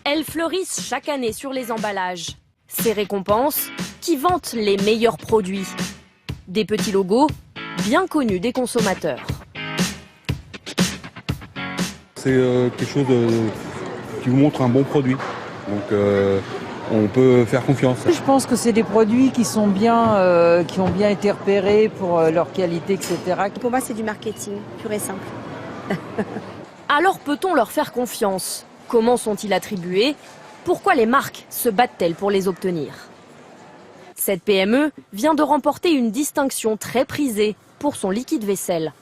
Elles fleurissent chaque année sur les emballages. Ces récompenses qui vantent les meilleurs produits. Des petits logos bien connus des consommateurs. C'est quelque chose qui vous montre un bon produit. Donc on peut faire confiance. Je pense que c'est des produits qui sont bien, qui ont bien été repérés pour leur qualité, etc. Pour moi, c'est du marketing pur et simple. Alors peut-on leur faire confiance? Comment sont-ils attribués? Pourquoi les marques se battent-elles pour les obtenir? Cette PME vient de remporter une distinction très prisée pour son liquide vaisselle.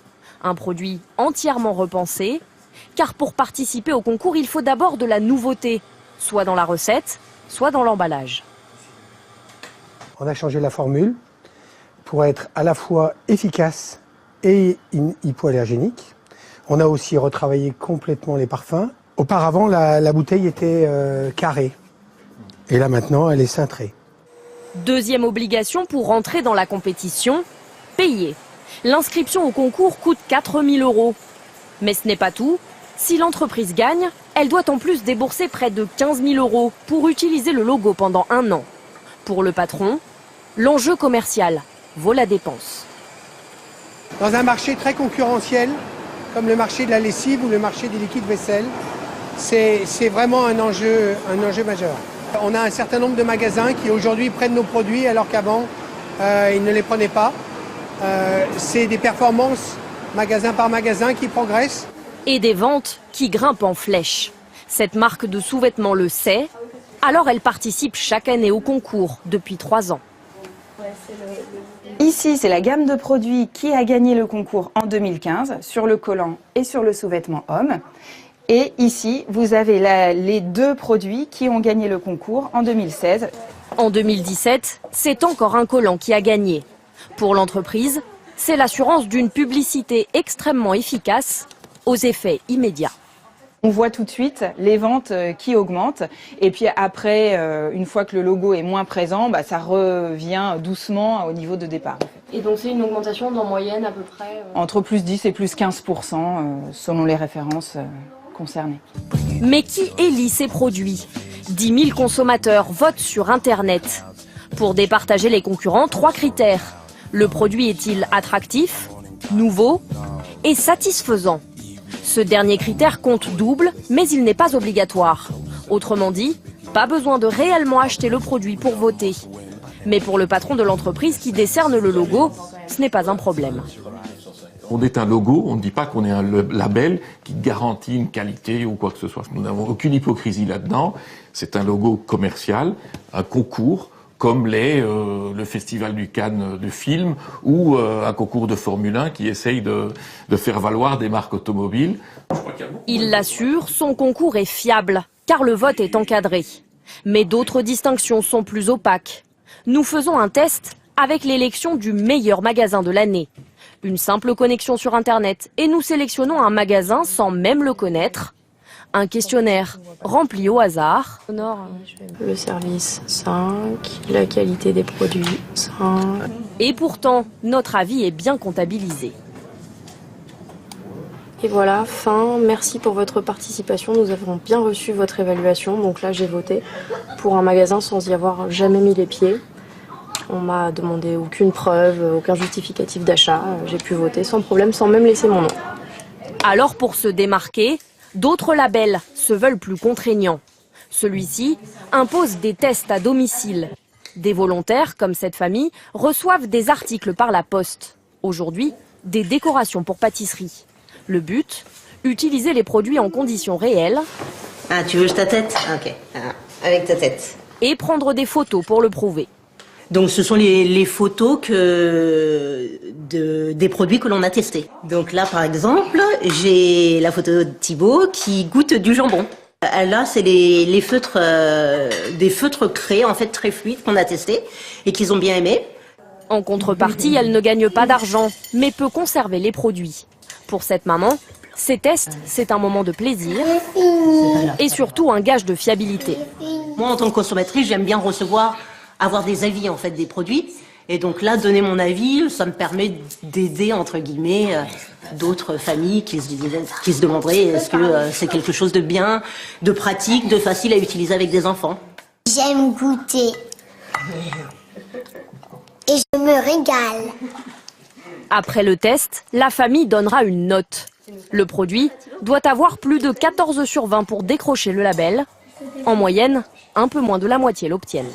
Un produit entièrement repensé, car pour participer au concours, il faut d'abord de la nouveauté, soit dans la recette, soit dans l'emballage. On a changé la formule pour être à la fois efficace et hypoallergénique. On a aussi retravaillé complètement les parfums. Auparavant, la bouteille était carrée. Et là, maintenant, elle est cintrée. Deuxième obligation pour rentrer dans la compétition, payer. L'inscription au concours coûte 4 000 €. Mais ce n'est pas tout. Si l'entreprise gagne, elle doit en plus débourser près de 15 000 € pour utiliser le logo pendant 1 an. Pour le patron, l'enjeu commercial vaut la dépense. Dans un marché très concurrentiel, comme le marché de la lessive ou le marché des liquides vaisselle, c'est vraiment un enjeu majeur. On a un certain nombre de magasins qui aujourd'hui prennent nos produits alors qu'avant, ils ne les prenaient pas. C'est des performances magasin par magasin qui progressent. Et des ventes qui grimpent en flèche. Cette marque de sous-vêtements le sait, alors elle participe chaque année au concours depuis 3 ans. Ici, c'est la gamme de produits qui a gagné le concours en 2015 sur le collant et sur le sous-vêtement homme. Et ici, vous avez les 2 produits qui ont gagné le concours en 2016. En 2017, c'est encore un collant qui a gagné. Pour l'entreprise, c'est l'assurance d'une publicité extrêmement efficace aux effets immédiats. On voit tout de suite les ventes qui augmentent et puis après, une fois que le logo est moins présent, ça revient doucement au niveau de départ. Et donc c'est une augmentation en moyenne à peu près Entre plus 10 et plus 15% selon les références concernées. Mais qui élit ces produits? 10 000 consommateurs votent sur Internet. Pour départager les concurrents, 3 critères. Le produit est-il attractif, nouveau et satisfaisant? Ce dernier critère compte double, mais il n'est pas obligatoire. Autrement dit, pas besoin de réellement acheter le produit pour voter. Mais pour le patron de l'entreprise qui décerne le logo, ce n'est pas un problème. On est un logo, on ne dit pas qu'on est un label qui garantit une qualité ou quoi que ce soit. Nous n'avons aucune hypocrisie là-dedans. C'est un logo commercial, un concours, comme le Festival du Cannes de film ou un concours de Formule 1 qui essaye de faire valoir des marques automobiles. Il l'assure, son concours est fiable, car le vote est encadré. Mais d'autres distinctions sont plus opaques. Nous faisons un test avec l'élection du meilleur magasin de l'année. Une simple connexion sur Internet et nous sélectionnons un magasin sans même le connaître. Un questionnaire rempli au hasard. Le service 5, la qualité des produits 5. Et pourtant, notre avis est bien comptabilisé. Et voilà, fin. Merci pour votre participation. Nous avons bien reçu votre évaluation. Donc là, j'ai voté pour un magasin sans y avoir jamais mis les pieds. On m'a demandé aucune preuve, aucun justificatif d'achat. J'ai pu voter sans problème, sans même laisser mon nom. Alors pour se démarquer, d'autres labels se veulent plus contraignants. Celui-ci impose des tests à domicile. Des volontaires, comme cette famille, reçoivent des articles par la poste. Aujourd'hui, des décorations pour pâtisserie. Le but, utiliser les produits en conditions réelles. Ah, tu veux ta tête? Ok, avec ta tête. Et prendre des photos pour le prouver. Donc ce sont les photos des produits que l'on a testés. Donc là par exemple, j'ai la photo de Thibaut qui goûte du jambon. Là c'est des feutres créés en fait très fluides qu'on a testés et qu'ils ont bien aimé. En contrepartie, elle ne gagne pas d'argent, mais peut conserver les produits. Pour cette maman, ces tests, c'est un moment de plaisir et surtout un gage de fiabilité. Moi en tant que consommatrice, j'aime bien avoir des avis en fait des produits Et donc là, donner mon avis, ça me permet d'aider, entre guillemets, d'autres familles qui se demanderaient est-ce que c'est quelque chose de bien, de pratique, de facile à utiliser avec des enfants. J'aime goûter. Et je me régale. Après le test, la famille donnera une note. Le produit doit avoir plus de 14 sur 20 pour décrocher le label. En moyenne, un peu moins de la moitié l'obtiennent.